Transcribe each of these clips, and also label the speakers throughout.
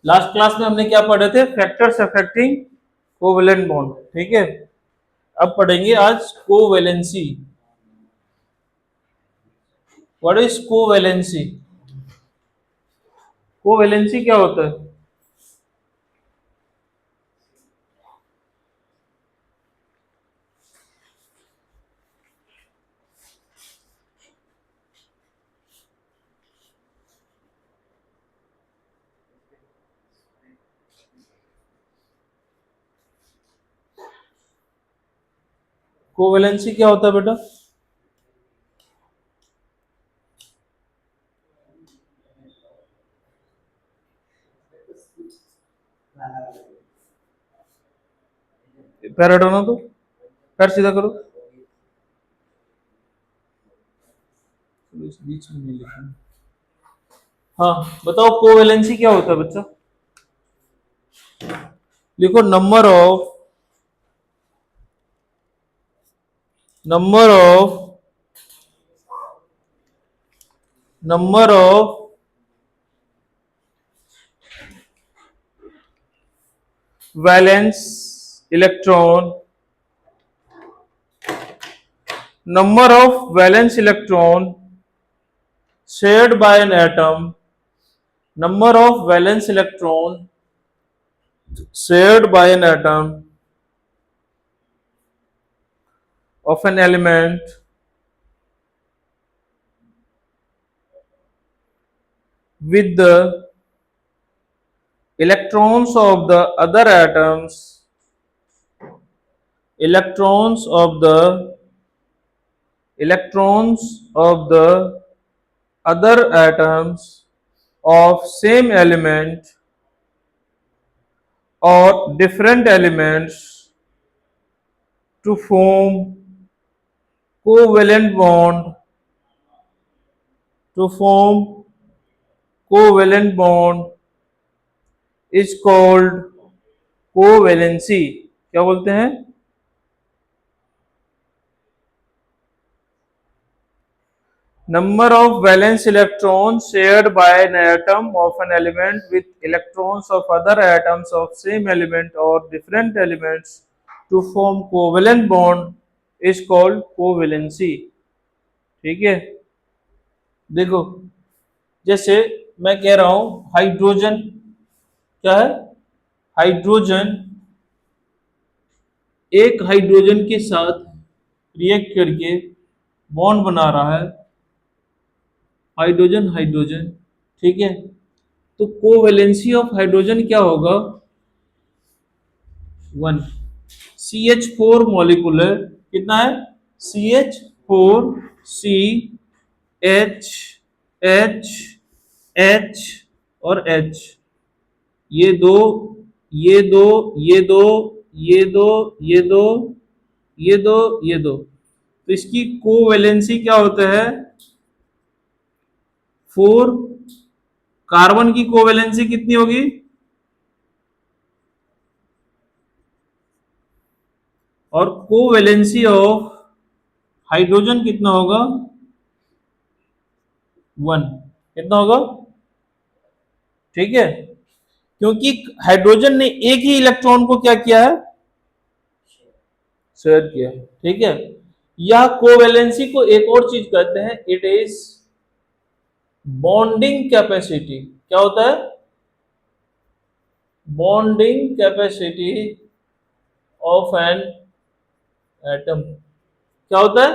Speaker 1: Last class में हमने क्या पढ़े थे? Factors affecting covalent bond. ठीक है, अब पढ़ेंगे आज covalency. What is covalency? Covalency क्या होता है? कोवेलेंसी क्या होता है बेटा? पैर हटाना, तो पैर सीधा करो। इस बीच में नहीं लिखना। हाँ बताओ, कोवेलेंसी क्या होता है बच्चा? लिखो, number of number of valence electron, number of valence electron shared by an atom, number of valence electron shared by an atom of an element with the electrons of the other atoms, electrons of the other atoms of same element or different elements to form covalent bond, to form covalent bond is called covalency. क्या बोलते हैं? Number of valence electron shared by an atom of an element with electrons of other atoms of same element और different elements to form covalent bond is called covalency. ठीक है, देखो, जैसे मैं कह रहा हूं हाइड्रोजन, क्या है? हाइड्रोजन एक हाइड्रोजन के साथ रिएक्ट करके बॉन्ड बना रहा है, हाइड्रोजन हाइड्रोजन। ठीक है, तो कोवेलेंसी ऑफ हाइड्रोजन क्या होगा? 1। CH4 मॉलिक्यूलर कितना है? CH4, C, H, H, H और H। ये दो, ये दो, ये दो, ये दो, ये दो, ये दो, ये दो, तो इसकी कोवेलेंसी क्या होता है? 4। कार्बन की कोवेलेंसी कितनी होगी? और कोवेलेंसी ऑफ हाइड्रोजन कितना होगा? 1। कितना होगा? ठीक है, क्योंकि हाइड्रोजन ने एक ही इलेक्ट्रॉन को क्या किया है? शेयर किया है। ठीक है, यह कोवेलेंसी को एक और चीज कहते हैं, इट इज बॉन्डिंग कैपेसिटी। क्या होता है? Bonding capacity of an atom. क्या होता है?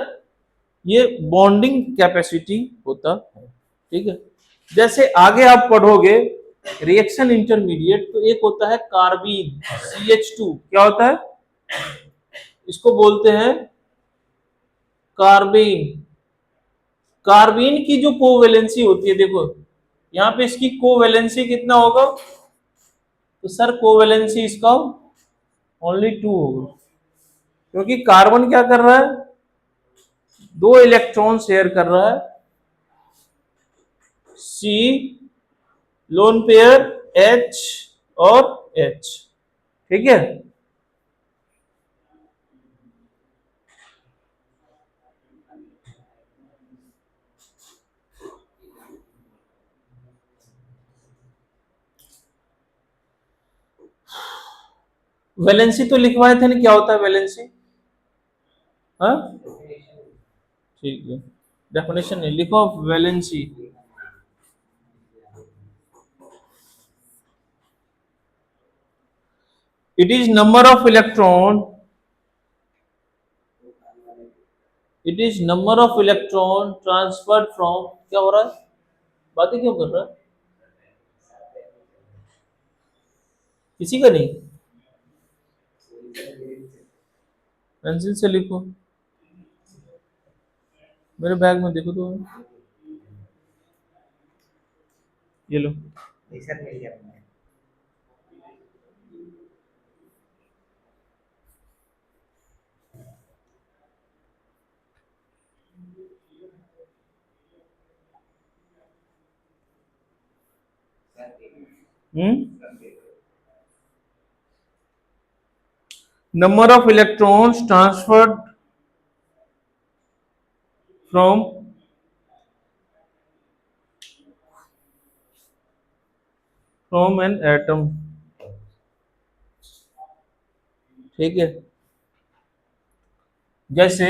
Speaker 1: ये बॉन्डिंग कैपेसिटी होता है। ठीक है, जैसे आगे आप पढ़ोगे रिएक्शन इंटरमीडिएट, तो एक होता है कार्बीन, CH2। क्या होता है? इसको बोलते हैं कार्बीन। कार्बीन की जो कोवेलेंसी होती है, देखो यहां पे इसकी कोवेलेंसी कितना होगा? तो सर कोवेलेंसी इसका ओनली 2 होगा, क्योंकि कार्बन क्या कर रहा है? 2 इलेक्ट्रॉन शेयर कर रहा है। C लोन पेयर, H और H। ठीक है, वैलेंसी तो लिखवाए थे ना, क्या होता है वैलेंसी? हाँ ठीक है, डेफिनेशन नहीं लिखो, valency it is number of electron, it is number of electron transferred from, क्या हो रहा है, बातें क्यों कर रहा है, किसी का नहीं, पेंसिल से लिखो, मेरे बैग में देखो तो, ये लो। Number of electrons transferred from an atom, ठीक है। जैसे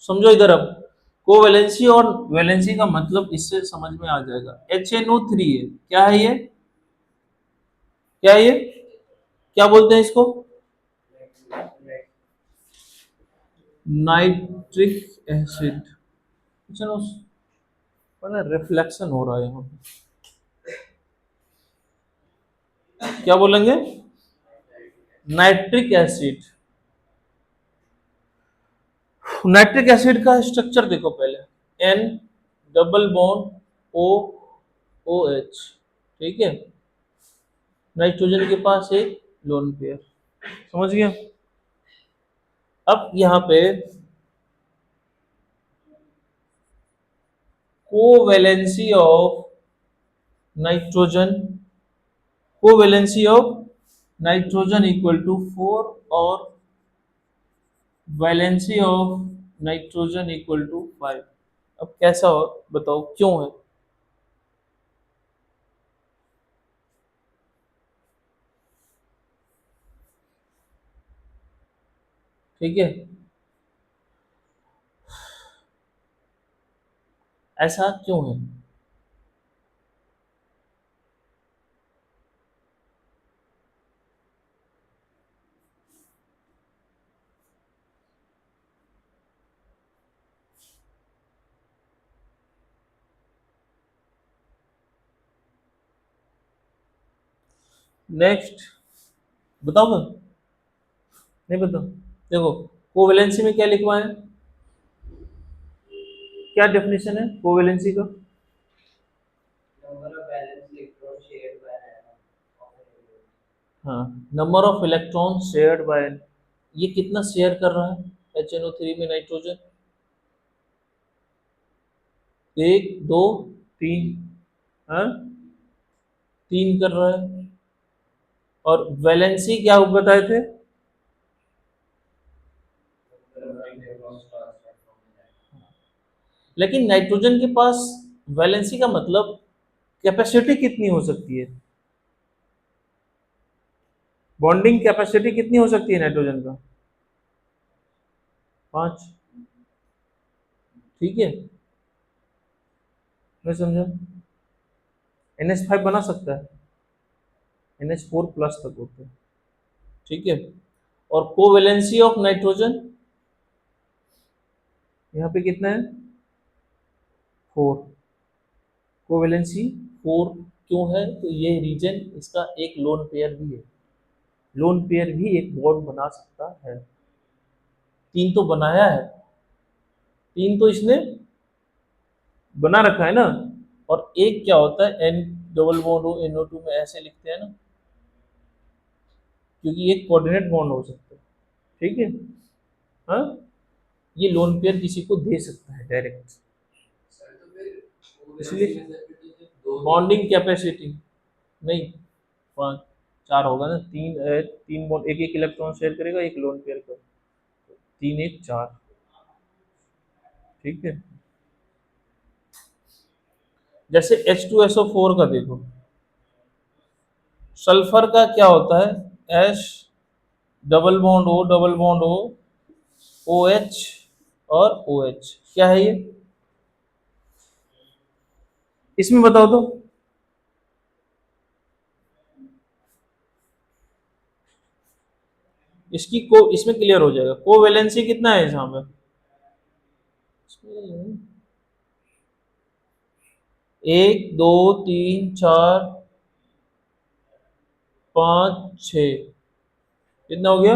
Speaker 1: समझो इधर, अब कोवैलेंसी और वैलेंसी का मतलब इससे समझ में आ जाएगा। HNO3 है, क्या है ये, क्या है ये, क्या बोलते हैं इसको, नाइट्रिक एसिड। चलो, रिफ्लेक्शन हो रहा है यहाँ पे, क्या बोलेंगे, नाइट्रिक एसिड। नाइट्रिक एसिड का स्ट्रक्चर देखो पहले, N double bond O OH, ठीक है, नाइट्रोजन के पास एक लोन पेयर, समझ गया। अब यहाँ पे covalency of nitrogen, covalency of nitrogen equal to 4 और valency of nitrogen equal to 5। अब कैसा हो बताओ, क्यों है, ठीक है, ऐसा क्यों है। नेक्स्ट, बताओ, नहीं बताओ, देखो कोवैलेंसी में क्या लिखवा है, क्या डेफिनेशन है कोवैलेंसी का, हाँ, number of electron shared bye, ये कितना शेयर कर रहा है HNO3 में नाइट्रोजन, एक दो तीन, हाँ, तीन कर रहा है। और वैलेंसी क्या बताए थे, लेकिन नाइट्रोजन के पास वैलेंसी का मतलब कैपेसिटी कितनी हो सकती है, बॉन्डिंग कैपेसिटी कितनी हो सकती है नाइट्रोजन का, 5, ठीक है, मैं समझा, NH5 बना सकता है, NH4 प्लस तक होता है, ठीक है। और कोवैलेंसी ऑफ नाइट्रोजन यहाँ पे कितना है, 4, कोवैलेंसी 4 क्यों है, तो ये रीजन इसका एक लोन पेयर भी है, लोन पेयर भी एक बॉन्ड बना सकता है, तीन तो बनाया है, तीन तो इसने बना रखा है ना। और एक क्या होता है, N डबल बॉन्ड हो NO2 में, ऐसे लिखते हैं ना, क्योंकि एक कोऑर्डिनेट बॉन्ड हो सकता है, ठीक है, हाँ, ये लोन पेयर किसी को दे सकता है डायरेक्ट, इसलिए बॉन्डिंग कैपेसिटी, नहीं, 5, 4 होगा ना, तीन बॉन्ड, एक एक इलेक्ट्रॉन शेयर करेगा एक लोन पेयर का, 3 1 4, ठीक है। जैसे H2SO4 का देखो, सल्फर का क्या होता है? S double bond O H और ओ एच। क्या है ये? इसमें बताओ तो। इसमें क्लियर हो जाएगा। कोवेलेंसी कितना है यहाँ पे? एक, दो, तीन, चार, पाँच, छ। कितना हो गया?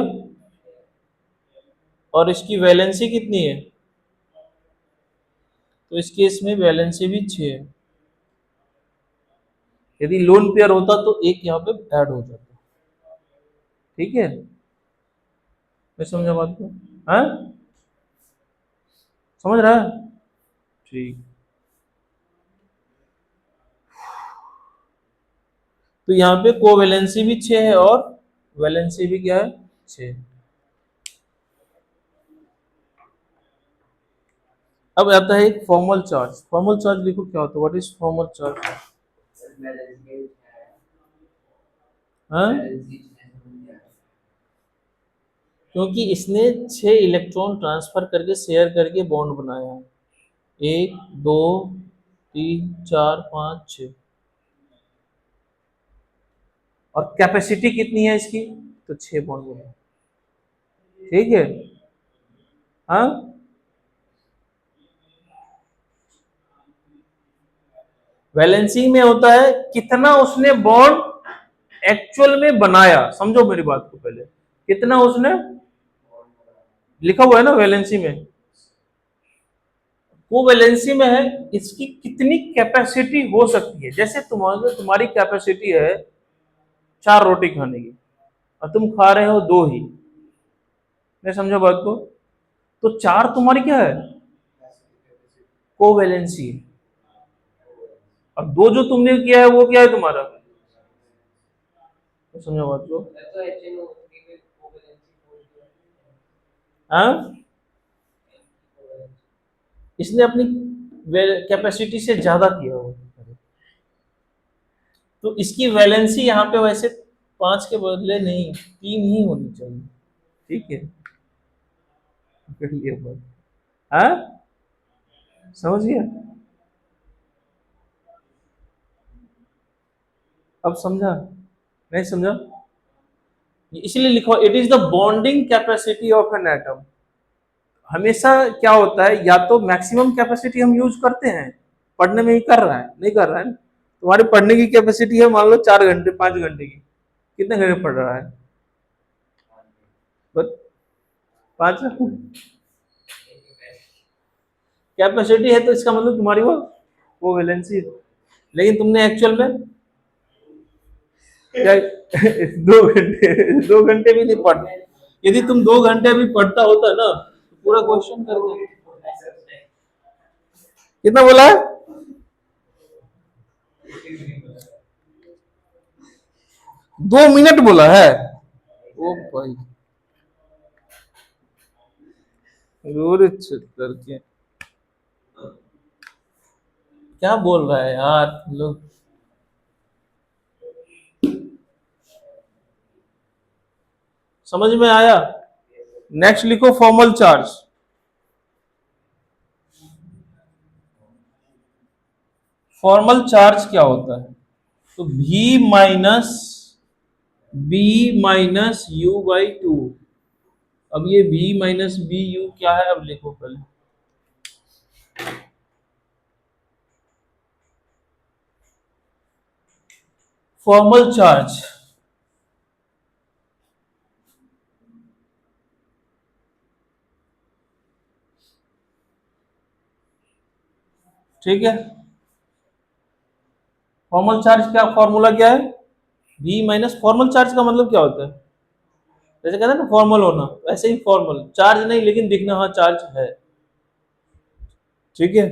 Speaker 1: और इसकी वैलेंसी कितनी है? तो इस केस में वैलेंसी भी 6 है। यदि लोन पेयर होता तो एक यहाँ पे ऐड हो जाता। ठीक है, मैं समझा बात को? हाँ, समझ रहा है? ठीक। तो यहाँ पे कोवेलेंसी भी 6 है और वैलेंसी भी क्या है? 6। अब आता है एक फॉर्मल चार्ज। फॉर्मल चार्ज लिखो, क्या होता है? What is formal charge? हाँ, क्योंकि इसने 6 इलेक्ट्रॉन ट्रांसफर करके शेयर करके बॉन्ड बनाया है। एक, दो, तीन, चार, पाँच, छ। और कैपेसिटी कितनी है इसकी? तो 6 बॉन्ड बना। ठीक है। हाँ, वैलेंसी में होता है कितना उसने बॉन्ड एक्चुअल में बनाया। समझो मेरी बात को पहले। कितना उसने लिखा हुआ है ना वैलेंसी में। वो वैलेंसी में है इसकी कितनी कैपेसिटी हो सकती है। जैसे तुम्हारी कैपेसिटी है 4 रोटी खाने की और तुम खा रहे हो 2 ही। मैं समझा बात को? तो 4 तुम्हारी क्या है? कोवैलेंसी। और 2 जो तुमने किया है वो क्या है तुम्हारा? मैं समझा बात को? हाँ, इसने अपनी कैपेसिटी से ज्यादा किया हो। तो इसकी वैलेंसी यहाँ पे वैसे 5 के बदले नहीं 3 ही होनी चाहिए। ठीक है, कर लिया बात। हाँ, समझ गया? अब समझा? नहीं समझा? इसलिए लिखो it is the bonding capacity of an atom. हमेशा क्या होता है, या तो मैक्सिमम कैपेसिटी हम यूज करते हैं, पढ़ने में ही कर रहा है, नहीं कर रहा है। तुम्हारी पढ़ने की कैपेसिटी है मान लो 4 घंटे 5 घंटे की। कितने घंटे पढ़ रहा है? बस 5। कैपेसिटी है तो इसका मतलब तुम्हारी वो वैलेंसी है। लेकिन तुमने एक्चुअल में क्या 2 घंटे 2 घंटे भी नहीं पढ़। यदि तुम 2 घंटे भी पढ़ता होता ना तो पूरा क्वेश्चन कर दे। कितना बोला है? 2 मिनट बोला है? ओ भाई, रोरे करके क्या बोल रहा है यार लोग। समझ में आया? नेक्स्ट लिखो फॉर्मल चार्ज। फॉर्मल चार्ज क्या होता है? तो V-B-U/2। अब ये V-BU क्या है? अब लिखो पहले। फॉर्मल चार्ज ठीक है। फॉर्मल चार्ज क्या फॉर्मूला क्या है? V माइनस फॉर्मल चार्ज का मतलब क्या होता है? जैसे कहते हैं ना फॉर्मल होना, वैसे ही फॉर्मल चार्ज नहीं लेकिन दिखना हाँ चार्ज है। ठीक है।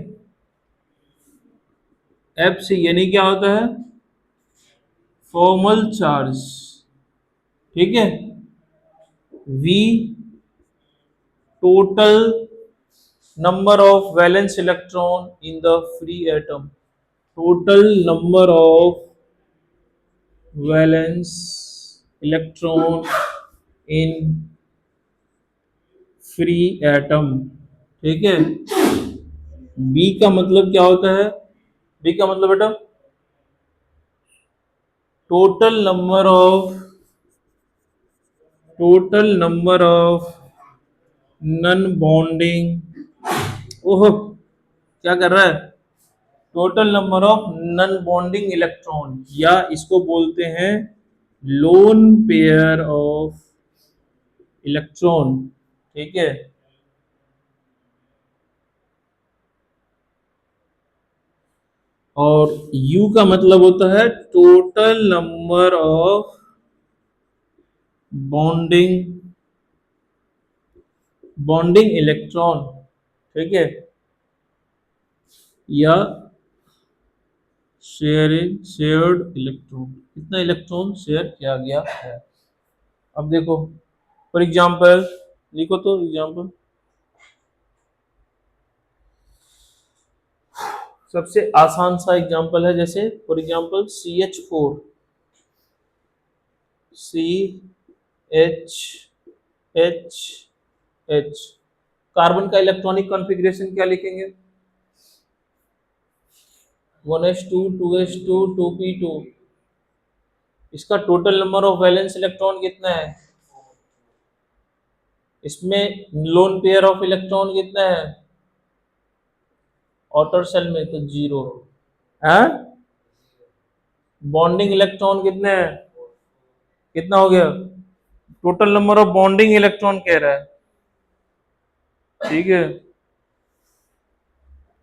Speaker 1: एफ से यानी क्या होता है? Formal charge. ठीक है। V total number of valence electron in the free atom. Total number of valence electron in free atom. ठीक है। बी का मतलब क्या होता है? बी का मतलब बेटा total number of non bonding. Oh, क्या कर रहा है? Total number of non bonding electron, या इसको बोलते हैं लोन पेयर ऑफ इलेक्ट्रॉन। ठीक है। और U का मतलब होता है total number of bonding bonding electron. ठीक है। या शेयर्ड इलेक्ट्रॉन, कितना इलेक्ट्रॉन शेयर किया गया है। अब देखो, फॉर एग्जांपल लिखो तो एग्जांपल। सबसे आसान सा एग्जांपल है, जैसे for example CH4 CH carbon का इलेक्ट्रॉनिक कॉन्फ़िगरेशन क्या लिखेंगे? 1s2 2s2 2p2। इसका total number of valence electron कितना है? इसमें लोन पेयर ऑफ इलेक्ट्रॉन कितना है आउटर शेल में? तो जीरो है। बॉन्डिंग इलेक्ट्रॉन कितने हैं? कितना हो गया? Total number of bonding electron कह रहा है। ठीक है।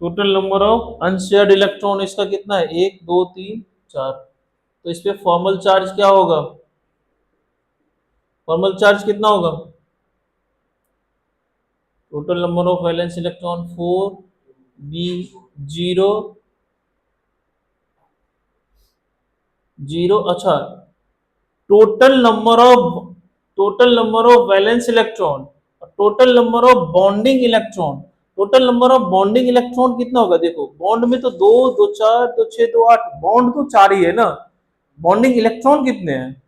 Speaker 1: Total number of unshared electron इसका कितना है? एक दो तीन चार। तो इस पे फॉर्मल चार्ज क्या होगा? फॉर्मल चार्ज कितना होगा? Total number of valence electron 4, B zero zero. अच्छा, total number of total number of valence electron, total number of bonding electron. Total number of bonding electron कितना होगा? देखो, बॉन्ड में तो दो दो चार दो छह दो आठ, बॉन्ड तो चार ही है ना। बॉन्डिंग इलेक्ट्रॉन कितने हैं?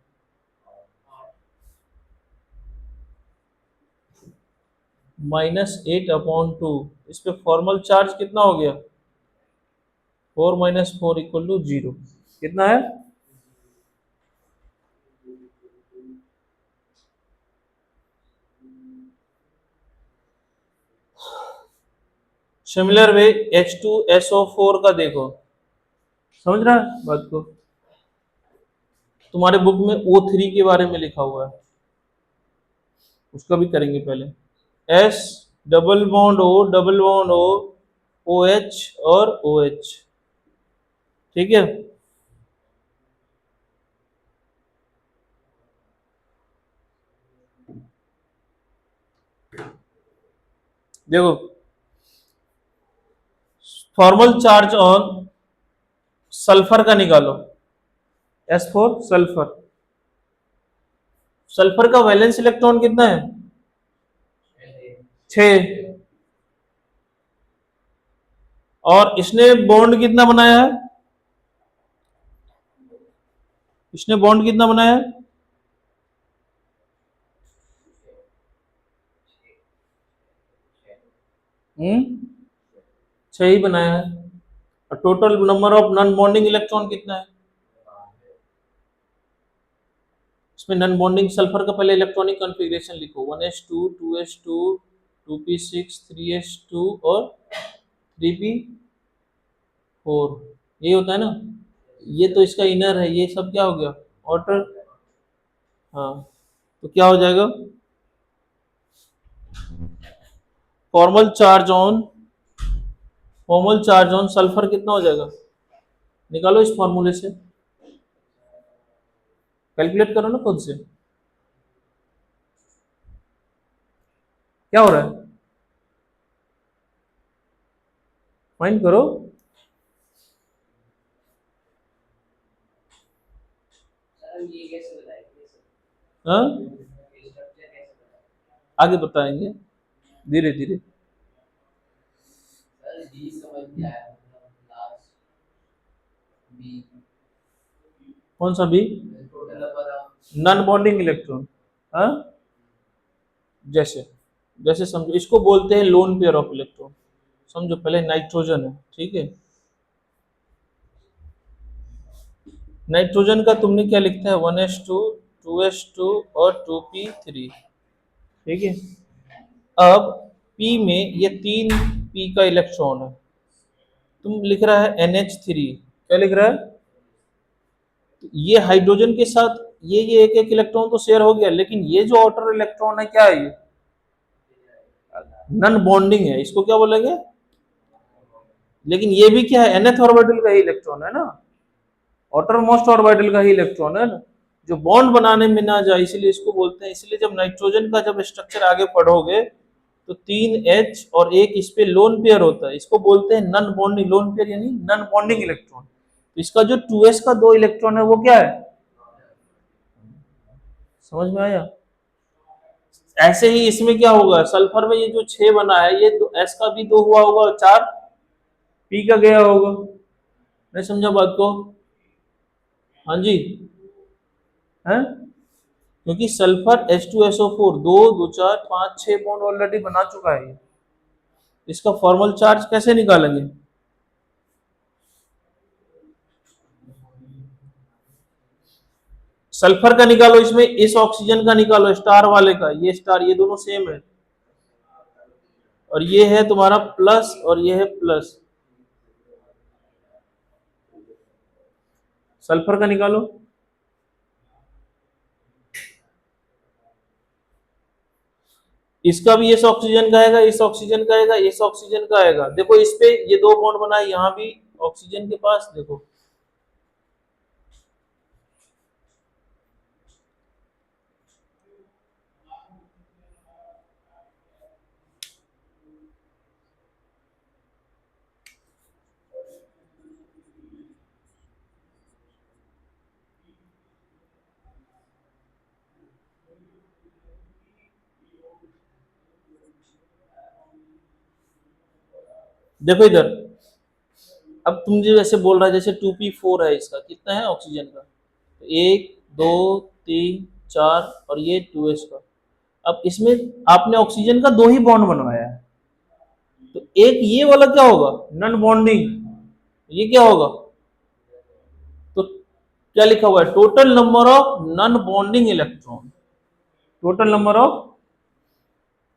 Speaker 1: -8/2। इस पे फॉर्मल चार्ज कितना हो गया? 4 - 4 = 0। कितना है? सिमिलर वे H2SO4 का देखो, समझ रहा है बात को? तुम्हारे बुक में O3 के बारे में लिखा हुआ है, उसका भी करेंगे पहले। S double bond O double bond O, OH और OH। ठीक है। देखो, फॉर्मल चार्ज ऑन सल्फर का निकालो। S4 sulphur. सल्फर का वैलेंस इलेक्ट्रॉन कितना है? 6। और इसने बॉन्ड कितना बनाया है? इसने बॉन्ड कितना बनाया है? 6 ही बनाया है। और total number of non bonding electron कितना है? इसमें नॉन बॉन्डिंग सल्फर का पहले इलेक्ट्रॉनिक कॉन्फ़िगरेशन लिखो। 1s2 2s2 2p6 3s2 और 3p4। ये होता है ना। ये तो इसका इनर है, ये सब क्या हो गया? आउटर। हाँ, तो क्या हो जाएगा? Formal charge on formal charge on sulphur कितना हो जाएगा? निकालो इस फॉर्मूले से, कैलकुलेट करो ना खुद से। क्या हो रहा है? फाइंड करो। हाँ, आगे बताएंगे धीरे धीरे। कौन सा भी? Non bonding electron. हाँ, जैसे जैसे समझो, इसको बोलते हैं लोन पेयर ऑफ इलेक्ट्रॉन। समझो, पहले नाइट्रोजन है, ठीक है। नाइट्रोजन का तुमने क्या लिखता है? 1s2, 2s2 और 2p3, ठीक है। अब P में ये 3p का इलेक्ट्रॉन है, तुम लिख रहा है NH3, क्या लिख रहा है? तो ये हाइड्रोजन के साथ ये एक एक इलेक्ट्रॉन तो शेयर हो गया, लेकिन ये जो आउटर इलेक्ट्रॉन है क्या है? ये नॉन बॉन्डिंग है, इसको क्या बोलेंगे? लेकिन ये भी क्या है? nth ऑर्बिटल का ही इलेक्ट्रॉन है ना, आउटर मोस्ट ऑर्बिटल का ही इलेक्ट्रॉन है ना, जो बॉन्ड बनाने में ना जाए, इसीलिए इसको बोलते हैं। इसलिए जब नाइट्रोजन का जब स्ट्रक्चर आगे पढ़ोगे तो 3H और एक इस पे लोन पेयर होता है, इसको बोलते हैं नॉन बॉन्डिंग। लोन पेयर यानी नॉन बॉन्डिंग इलेक्ट्रॉन। तो इसका जो 2s का 2 इलेक्ट्रॉन है वो क्या है? समझ में आया? ऐसे ही इसमें क्या होगा, सल्फर में ये जो 6 बना है, ये S का भी 2 हुआ होगा, 4 P का गया होगा। नहीं समझा बात को? हाँ जी, है, क्योंकि सल्फर H2SO4 दो दो चार पाँच छह बॉन्ड ऑलरेडी बना चुका है। इसका फॉर्मल चार्ज कैसे निकालेंगे? सल्फर का निकालो, इसमें इस ऑक्सीजन का निकालो, स्टार वाले का, ये स्टार, ये दोनों सेम है, और ये है तुम्हारा प्लस और ये है प्लस। सल्फर का निकालो, इसका भी इस ऑक्सीजन का आएगा, इस ऑक्सीजन का आएगा, इस ऑक्सीजन का आएगा। देखो इस पे ये 2 बॉन्ड बना है, यहां भी ऑक्सीजन के पास देखो, देखो इधर। अब तुम जो जैसे बोल रहा है, जैसे 2p4 है, इसका कितना है ऑक्सीजन का? तो 1 2 3 4, और ये 2s का। अब इसमें आपने ऑक्सीजन का 2 ही बॉन्ड बनवाया है, तो एक ये वाला क्या होगा? Non bonding. ये क्या होगा? तो क्या लिखा हुआ है? Total number of non bonding electron. Total number of,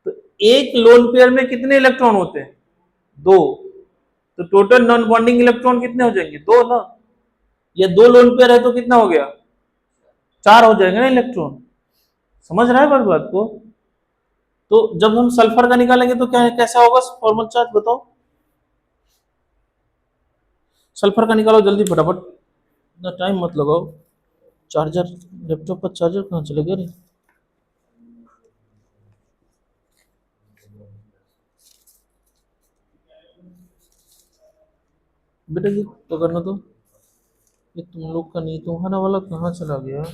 Speaker 1: तो एक लोन पेयर में कितने इलेक्ट्रॉन होते हैं? 2। तो टोटल नॉन बॉन्डिंग इलेक्ट्रॉन कितने हो जाएंगे? 2 ना। ये 2 लोन पेयर है तो कितना हो गया? 4 हो जाएंगे ना इलेक्ट्रॉन। समझ रहा है बात को? तो जब हम सल्फर का निकालेंगे तो क्या कैसा होगा फॉर्मल चार्ज, बताओ? सल्फर का निकालो जल्दी फटाफट, इतना टाइम मत लगाओ। चार्जर, लैपटॉप का चार्जर कहाँ चले गया रे? बेटा ये तो करना, तो ये तुम लोग का नहीं, तुम्हारा वाला कहाँ चला गया?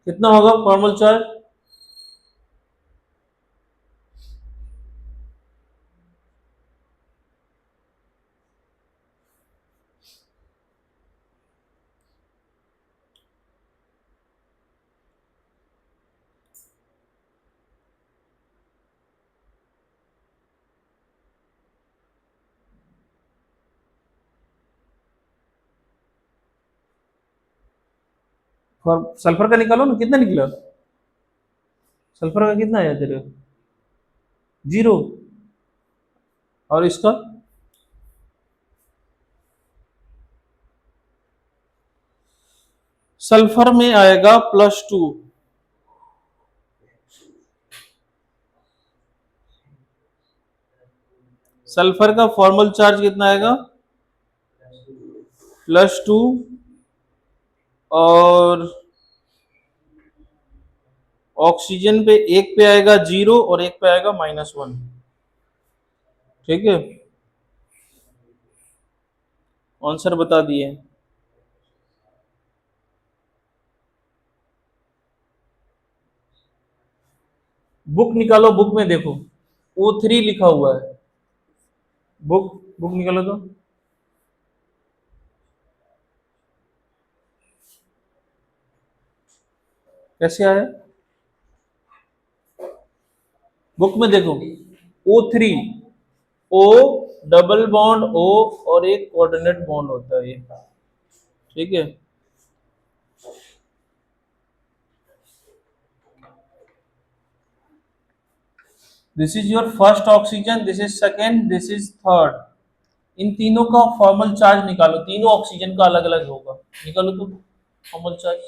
Speaker 1: कितना होगा फॉर्मल चार्ज? सल्फर का निकालो ना, कितना निकला? सल्फर का कितना आया तेरे? 0। और इसका? सल्फर में आएगा +2। सल्फर का फॉर्मल चार्ज कितना आएगा? +2, और ऑक्सीजन पे एक पे आएगा 0 और एक पे आएगा -1। ठीक है, आंसर बता दिए। बुक निकालो, बुक में देखो O3 लिखा हुआ है। बुक बुक निकालो तो। कैसे आया? बुक में देखो O3, O double bond O और एक कोऑर्डिनेट बॉन्ड होता है ये। ठीक है, this is your first oxygen, this is second, this is third. इन तीनों का फॉर्मल चार्ज निकालो, तीनों ऑक्सीजन का अलग अलग होगा। निकालो तो फॉर्मल चार्ज।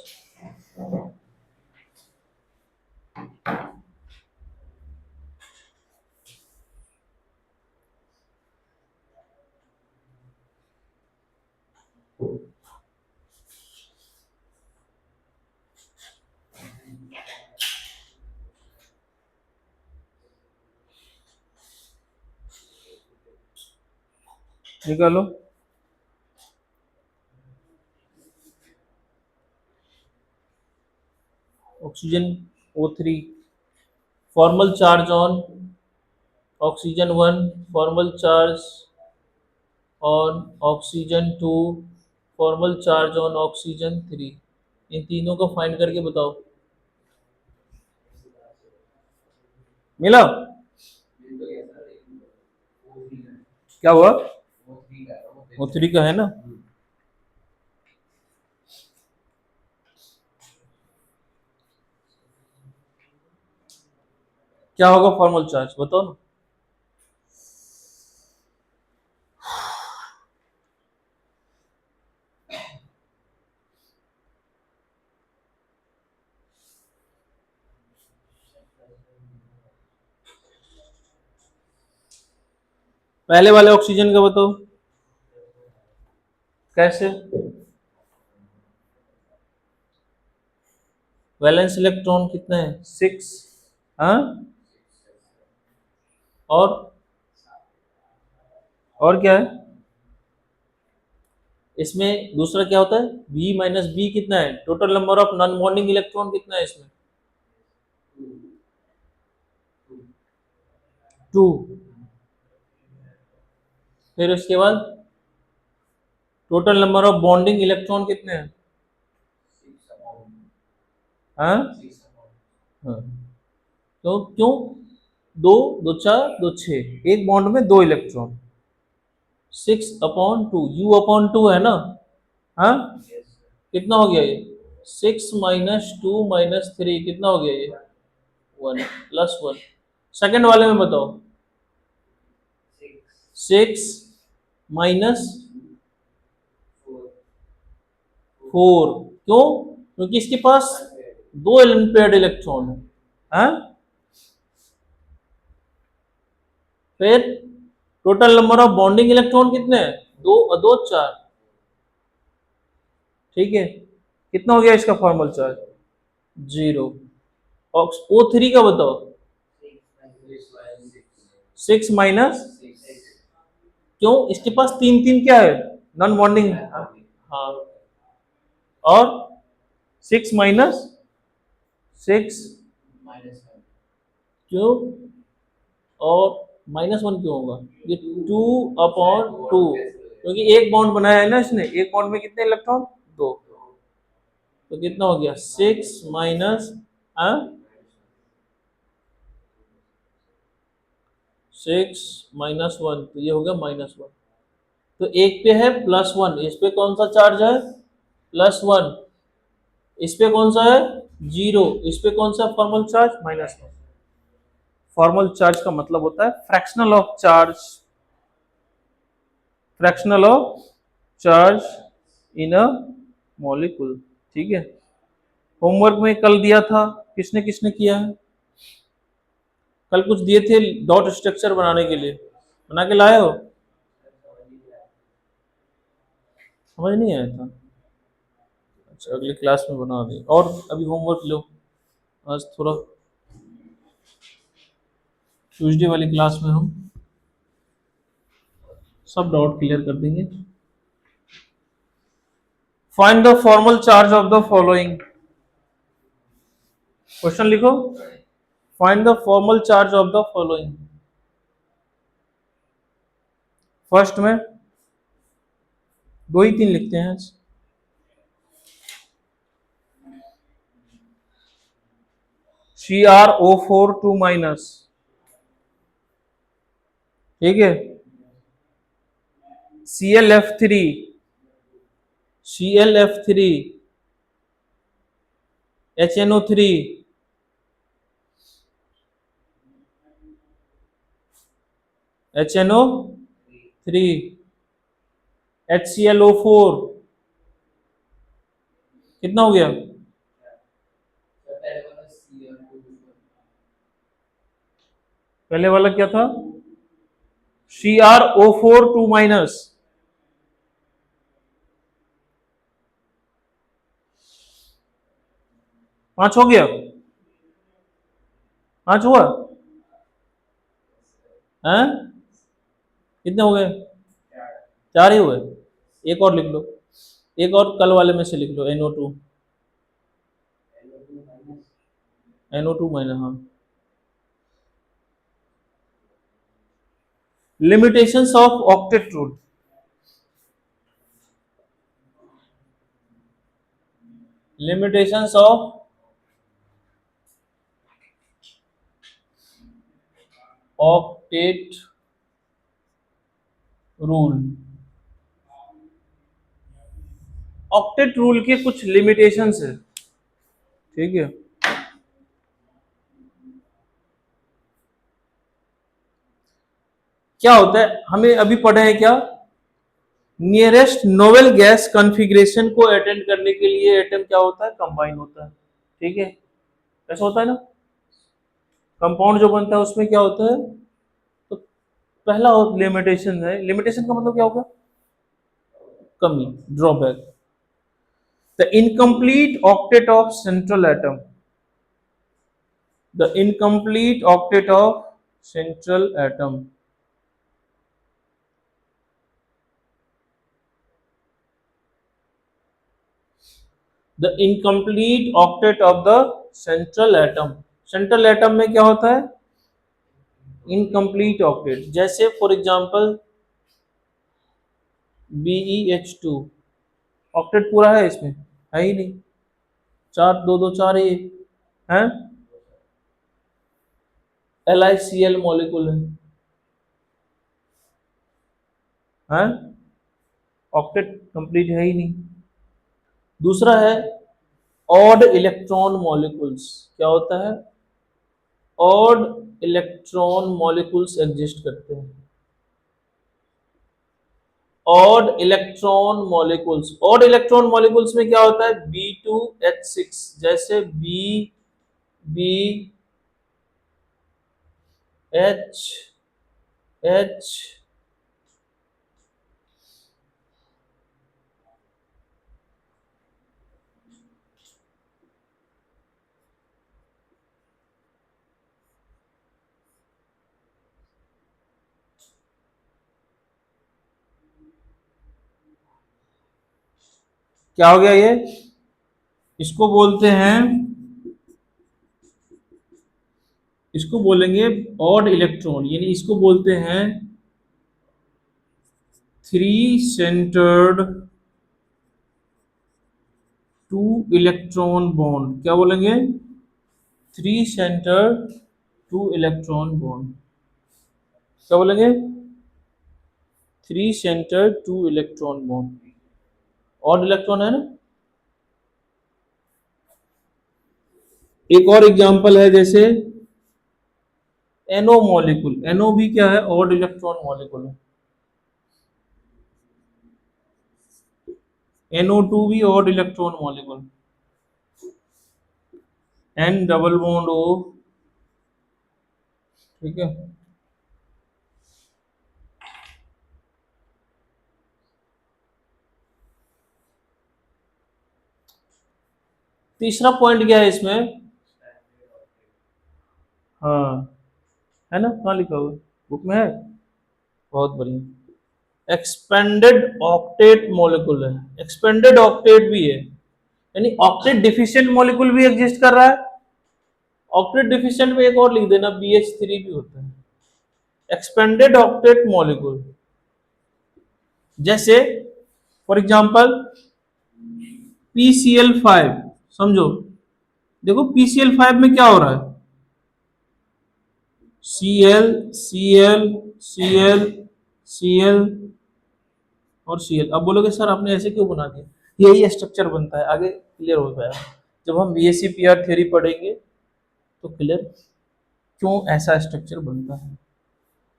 Speaker 1: निकालो। Oxygen O3, formal charge on oxygen 1, formal charge on oxygen 2, formal charge on oxygen 3। इन तीनों को फाइंड करके बताओ। मिला? क्या हुआ? O3 का है ना। क्या होगा फॉर्मल चार्ज बताओ ना। पहले वाले ऑक्सीजन का बताओ। कैसे? वैलेंस इलेक्ट्रॉन कितना है? 6। हाँ, और क्या है इसमें? दूसरा क्या होता है? B-B कितना है? Total number of non bonding electron कितना है इसमें? 2। फिर उसके बाद total number of bonding electron कितने हैं? हाँ, हाँ। तो क्यों? दो, दो चार, दो छः, एक बॉन्ड में 2 इलेक्ट्रॉन। 6/2, U/2 है ना। हाँ, कितना हो गया ये? 6 - 2 - 3 कितना हो गया ये? 1 +1। सेकंड वाले में बताओ। 6 -4। क्यों? क्योंकि इसके पास 2 अनपेयर्ड इलेक्ट्रॉन है। हाँ? फिर total number of bonding electron कितने हैं? 2 और 2 4। ठीक है, कितना हो गया इसका फॉर्मल चार्ज? 0। O3 का बताओ। 6 माइनस, क्यों? इसके पास 3 3 क्या है? Non bonding. हाँ, और 6 - 6 क्यों? और -1 क्यों होगा? ये 2/2, क्योंकि एक बॉन्ड बनाया है ना इसने। एक बॉन्ड में कितने इलेक्ट्रॉन? 2। तो कितना हो गया? 6 माइनस 6 - 1, तो ये हो गया -1। तो एक पे है +1, इस पे कौन सा चार्ज है? +1। इस पे कौन सा है? 0। इस पे कौन सा फॉर्मल चार्ज? -1। फॉर्मल चार्ज का मतलब होता है fractional of charge, fractional of charge in a molecule. ठीक है, होमवर्क में कल दिया था, किसने किसने किया है? कल कुछ दिए थे डॉट स्ट्रक्चर बनाने के लिए। बना के लाए हो? समझ नहीं आया था। अच्छा, अगली क्लास में बना दे। और अभी होमवर्क लो, आज थोड़ा ट्यूसडे वाली क्लास में हम सब डाउट क्लियर कर देंगे। Find the formal charge of the following. Question लिखो। Find the formal charge of the following. First में दो ही तीन लिखते हैं। CrO4 2-, ठीक है। ClF3, ClF3, HNO3, HNO3, HClO4। कितना हो गया? पहले वाला क्या था? CrO4 2-। 5 हो गया? 5 हुआ? हैं? कितने हो गए? 4 ही हुए। एक और लिख लो, एक और कल वाले में से लिख लो। NO2 हाँ। Limitations of octet rule. Limitations of octet rule. Octet rule के कुछ लिमिटेशंस है, ठीक है। क्या होता है, हमें अभी पढ़े हैं क्या? नियरेस्ट नोवेल गैस कॉन्फ़िगरेशन को अटेंड करने के लिए एटम क्या होता है? कंबाइन होता है, ठीक है। ऐसा होता है ना, कंपाउंड जो बनता है उसमें क्या होता है? तो पहला लिमिटेशन है, लिमिटेशन का मतलब क्या होगा? कमी, drawback. The incomplete octet of central atom. The incomplete octet of central atom. The incomplete octet of the central atom. Central atom में क्या होता है? Incomplete octet. जैसे फॉर एग्जांपल BeH2, ऑक्टेट पूरा है इसमें? है ही नहीं। चार, दो दो चार ही है। LiCl मॉलिक्यूल है, ऑक्टेट कंप्लीट है ही नहीं। दूसरा है ऑड इलेक्ट्रॉन मॉलिक्यूल्स। क्या होता है? ऑड इलेक्ट्रॉन मॉलिक्यूल्स एग्जिस्ट करते हैं। Odd electron molecules. Odd electron molecules में क्या होता है? B2H6, जैसे BBH। क्या हो गया ये? इसको बोलते हैं, इसको बोलेंगे ऑड इलेक्ट्रॉन, यानी इसको बोलते हैं three centred two electron bond. क्या बोलेंगे? Three centred two electron bond. क्या बोलेंगे? Three centred two electron bond. Odd electron है ना। एक और एग्जांपल है, जैसे NO मॉलिक्यूल। NO भी क्या है? ऑड इलेक्ट्रॉन मॉलिक्यूल है। NO2 भी odd electron molecule. N double bond O, ठीक है। तीसरा पॉइंट क्या है इसमें? हाँ, है ना, कहाँ लिखा हुआ है? बुक में है। बहुत बढ़िया। एक्सपेंडेड ऑक्टेट मॉलिक्यूल है, एक्सपेंडेड ऑक्टेट भी है, यानी ऑक्टेट डिफिशिएंट मॉलिक्यूल भी एग्जिस्ट कर रहा है। ऑक्टेट डिफिशिएंट में एक और लिख देना, BH3 भी होता है। एक्सपेंडेड ऑक्टेट मॉलिक्यूल जैसे फॉर एग्जांपल PCl5, समझो। देखो PCl5 में क्या हो रहा है? Cl Cl Cl Cl और Cl। अब बोलोगे सर आपने ऐसे क्यों बना दिया? यही स्ट्रक्चर बनता है, आगे क्लियर हो गया। जब हम BSc-PR थ्योरी पढ़ेंगे तो क्लियर क्यों ऐसा स्ट्रक्चर बनता है।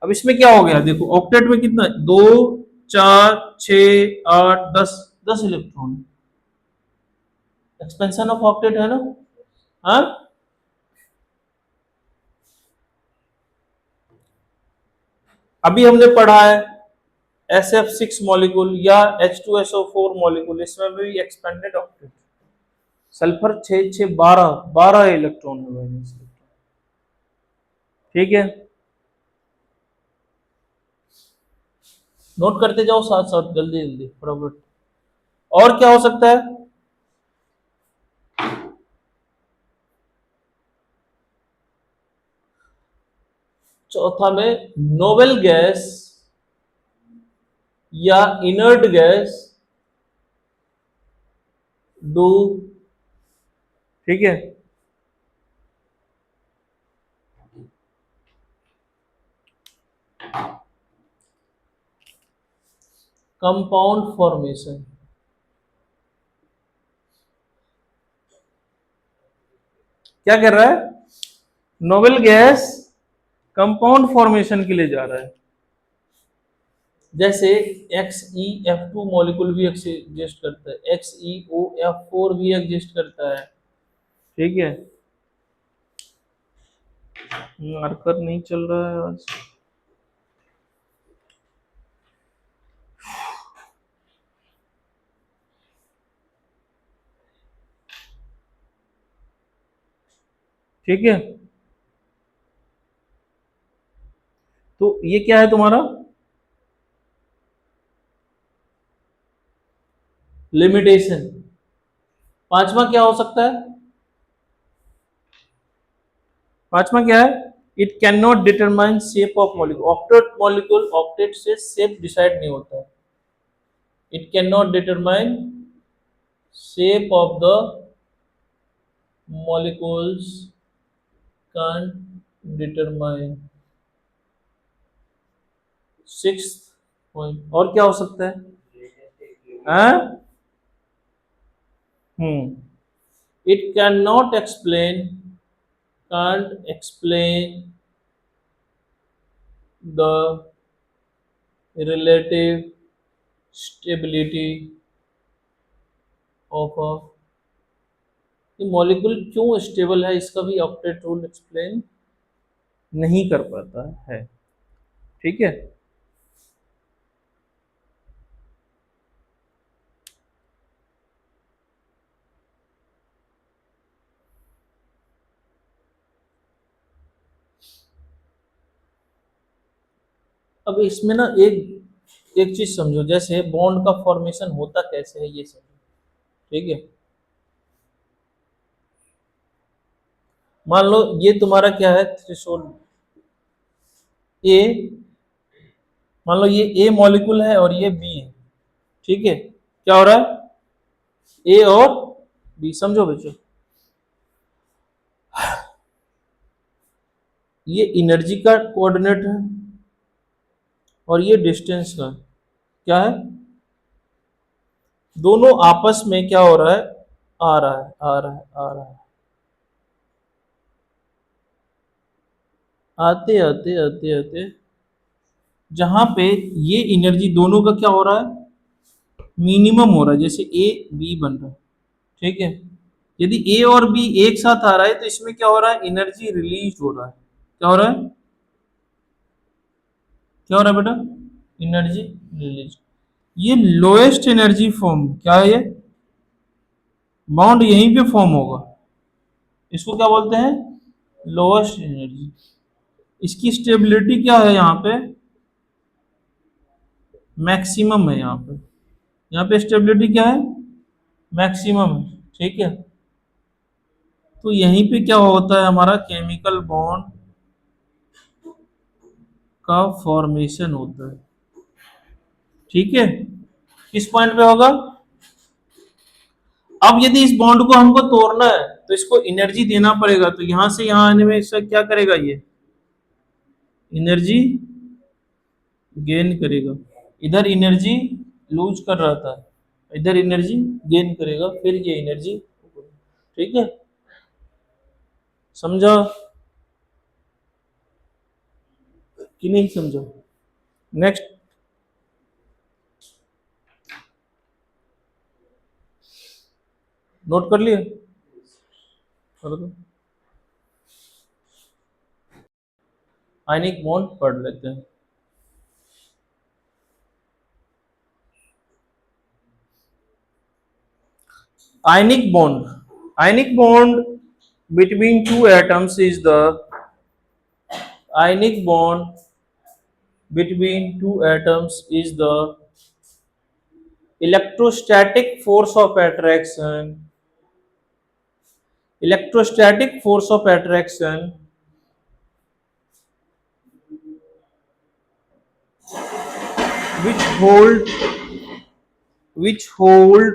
Speaker 1: अब इसमें क्या हो गया, देखो ऑक्टेट में कितना, 2 4 6 8 10, 10 इलेक्ट्रॉन। एक्सपेंशन ऑफ ऑक्टेट है ना। हाँ, अभी हमने पढ़ा है SF6 मॉलिक्यूल या H2SO4 मॉलिक्यूल, इसमें भी एक्सपेंडेड ऑक्टेट। सल्फर 6 6 12 12 इलेक्ट्रॉन है वैलेंस इलेक्ट्रॉन। ठीक है, नोट करते जाओ साथ साथ, जल्दी जल्दी फटाफट। और क्या हो सकता है? चौथा में नोवेल गैस या इनर्ट गैस डू, ठीक है, कंपाउंड फॉर्मेशन। क्या कर रहा है? नोवेल गैस कंपाउंड फॉर्मेशन के लिए जा रहा है। जैसे XeF2 मॉलिक्यूल भी एग्जिस्ट करता है, XeOF4 भी एग्जिस्ट करता है। ठीक है, मार्कर नहीं चल रहा है आज। ठीक है, तो ये क्या है तुम्हारा? लिमिटेशन। पांचवा क्या हो सकता है? पांचवा क्या है? It can not determine shape of molecule. Octet molecule, octet से शेप डिसाइड नहीं होता है। It can not determine shape of the molecules, can determine. Six point और क्या हो सकता है? हाँ? It can not explain, can't explain the relative stability of a, ये मॉलिक्यूल क्यों स्टेबल है इसका भी ऑक्टेट रूल एक्सप्लेन नहीं कर पाता है। ठीक है, अब इसमें ना एक एक चीज समझो, जैसे बॉन्ड का फॉर्मेशन होता कैसे है ये समझो। ठीक है, मान लो ये तुम्हारा क्या है, थ्रेशोल्ड ए। मान लो ये ए मॉलिक्यूल है और ये बी है। ठीक है, क्या हो रहा है? ए और बी, समझो बच्चों। ये एनर्जी का कोऑर्डिनेट है और ये डिस्टेंस का। क्या है? दोनों आपस में क्या हो रहा है? आ रहा है, आ रहा है, आ रहा है, आते आते आते आते जहां पे ये एनर्जी दोनों का क्या हो रहा है? मिनिमम हो रहा है, जैसे ए बी बन रहा है। ठीक है, यदि ए और बी एक साथ आ रहा है तो इसमें क्या हो रहा है? एनर्जी रिलीज हो रहा है। क्या हो रहा है? क्या हो रहा है बेटा? Energy release. ये लोएस्ट एनर्जी फॉर्म क्या है? ये बॉन्ड यहीं पे फॉर्म होगा, इसको क्या बोलते हैं, लोएस्ट एनर्जी। इसकी स्टेबिलिटी क्या है यहाँ पे, मैक्सिमम है यहाँ पे स्टेबिलिटी क्या है, मैक्सिमम है, ठीक है। तो यहीं पे क्या होता है, हमारा केमिकल बॉन्ड का फॉर्मेशन होता है, ठीक है। किस पॉइंट पे होगा, अब यदि इस बॉन्ड को हमको तोड़ना है तो इसको एनर्जी देना पड़ेगा, तो यहां से यहां आने में इसका क्या करेगा, ये एनर्जी गेन करेगा। इधर एनर्जी लूज कर रहा था, इधर एनर्जी गेन करेगा, फिर ये एनर्जी, ठीक है, समझा कि नहीं समझा। नेक्स्ट, नोट कर लिए, कर दो। आयनिक बॉन्ड पढ़ लेते हैं। Ionic bond between two atoms is the ionic bond between two atoms is the electrostatic force of attraction. Electrostatic force of attraction which hold which hold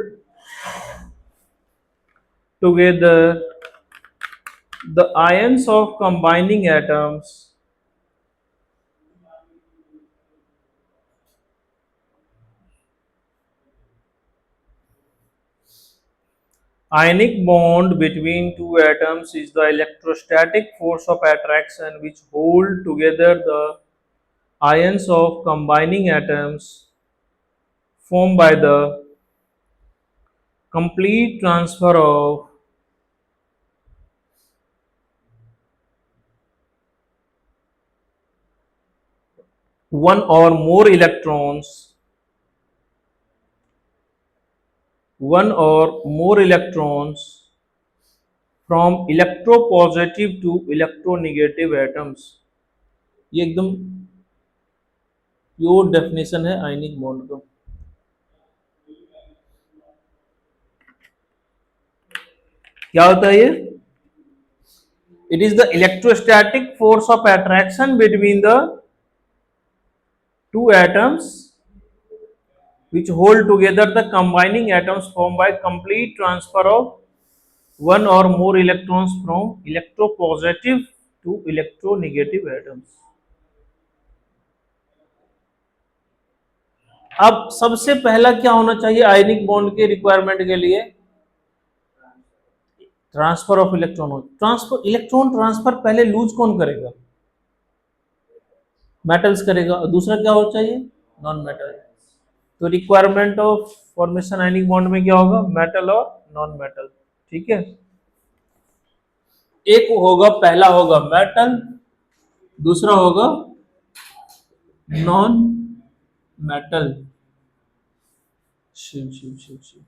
Speaker 1: together the ions of combining atoms. Ionic bond between two atoms is the electrostatic force of attraction which hold together the ions of combining atoms formed by the complete transfer of one or more electrons from electropositive to electronegative atoms। ये एकदम pure definition है ionic bond का। क्या होता है ये, it is the electrostatic force of attraction between the two atoms which hold together the combining atoms formed by complete transfer of one or more electrons from electropositive to electronegative atoms। अब सबसे पहला क्या होना चाहिए ionic bond के requirement के लिए, transfer of electron. Transfer electron transfer पहले लूज कौन करेगा, मेटल्स करेगा, और दूसरा क्या होना चाहिए, नॉन मेटल। तो requirement of formation ionic bond में क्या होगा, मेटल और नॉन मेटल, ठीक है। एक होगा, पहला होगा मेटल, दूसरा होगा नॉन मेटल। शिव शिव शिव शिव।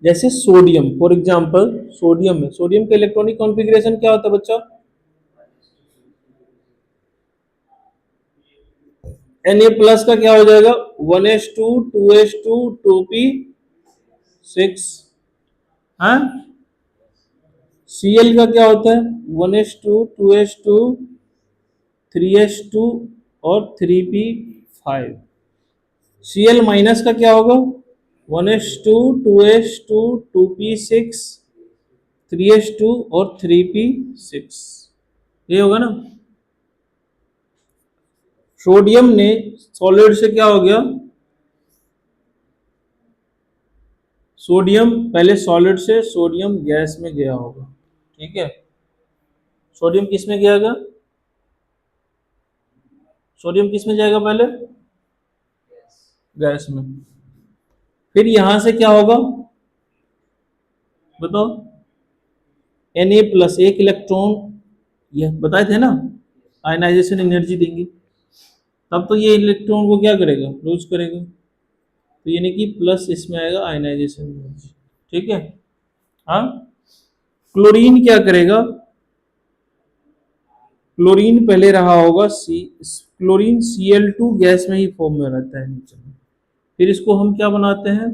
Speaker 1: जैसे सोडियम, फॉर एग्जांपल सोडियम है, सोडियम का इलेक्ट्रॉनिक कॉन्फ़िगरेशन क्या होता है बच्चा, Na प्लस का क्या हो जाएगा 1s2 2s2 2p6, हाँ। Cl का क्या होता है 1s2 2s2 3s2 और 3p5। Cl माइनस का क्या होगा 1s2 2s2 2p6 3s2 और 3p6, ये होगा ना। सोडियम ने सॉलिड से क्या हो गया, सोडियम पहले सॉलिड से सोडियम गैस में गया होगा, ठीक है। सोडियम किस में गया, सोडियम किस में जाएगा पहले, गैस में। फिर यहां से क्या होगा बताओ, Na प्लस एक इलेक्ट्रॉन, ये बताए थे ना आयनाइजेशन एनर्जी देंगे, तब तो ये इलेक्ट्रॉन को क्या करेगा, लूज करेगा, तो यानी कि प्लस इसमें आएगा आयनाइजेशन एनर्जी, ठीक है। हाँ, क्लोरीन क्या करेगा, क्लोरीन पहले रहा होगा क्लोरीन Cl2 गैस में ही फॉर्म में रहता है नीचे में, फिर इसको हम क्या बनाते हैं,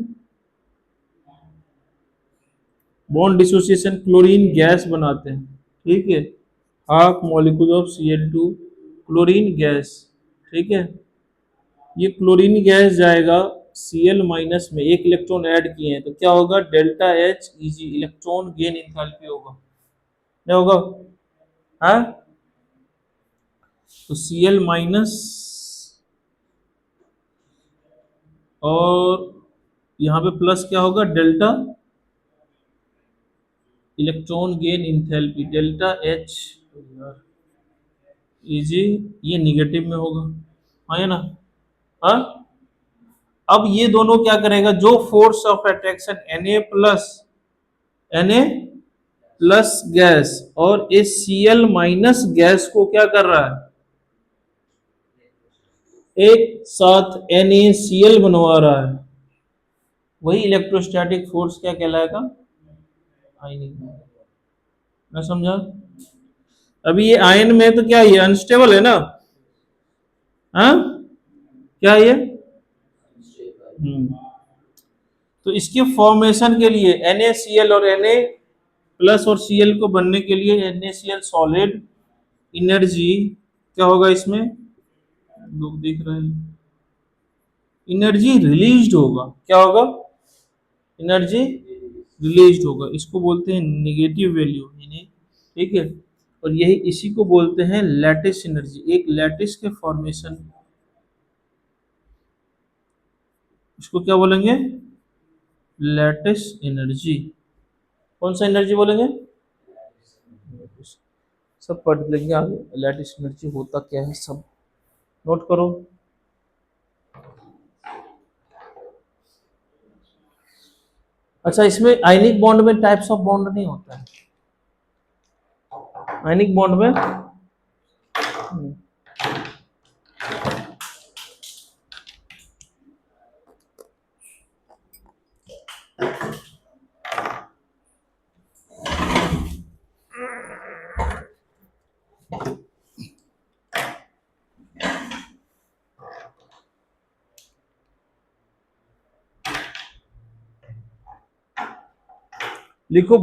Speaker 1: बॉन्ड डिसोसिएशन क्लोरीन गैस बनाते हैं, ठीक है, half molecule of Cl2 chlorine gas, ठीक है, ये क्लोरीन गैस जाएगा Cl माइनस में, एक इलेक्ट्रॉन ऐड किए हैं तो क्या होगा, delta H Eg electron gain enthalpy होगा, क्या होगा, हाँ, तो Cl माइनस और यहाँ पे प्लस क्या होगा, delta electron gain enthalpy, delta H Eg, ये निगेटिव में होगा, हाँ है ना, हाँ, अब ये दोनों क्या करेगा, जो force of attraction Na plus gas और इस Cl माइनस गैस को क्या कर रहा है, एक साथ NaCl बनवा रहा है, वही इलेक्ट्रोस्टैटिक फोर्स क्या कहलाएगा, आयनिक, मैं समझा। अभी ये आयन में तो क्या, ये अनस्टेबल है ना, हाँ, क्या ये, तो इसके फॉर्मेशन के लिए NaCl और Na प्लस और Cl को बनने के लिए NaCl सॉलिड एनर्जी क्या होगा इसमें, लोग देख रहे हैं, एनर्जी रिलीज्ड होगा, क्या होगा, एनर्जी रिलीज्ड होगा, इसको बोलते हैं निगेटिव वैल्यू, ठीक है, और यही इसी को बोलते हैं लैटिस एनर्जी, एक लैटिस के फॉर्मेशन, इसको क्या बोलेंगे, लैटिस एनर्जी, कौन सा एनर्जी बोलेंगे, सब पढ़ लेंगे आगे, लैटिस एनर्जी होता क्या है सब नोट करो। अच्छा, इसमें आयनिक बॉन्ड में टाइप्स ऑफ बॉन्ड नहीं होता है, आयनिक बॉन्ड में लिखो,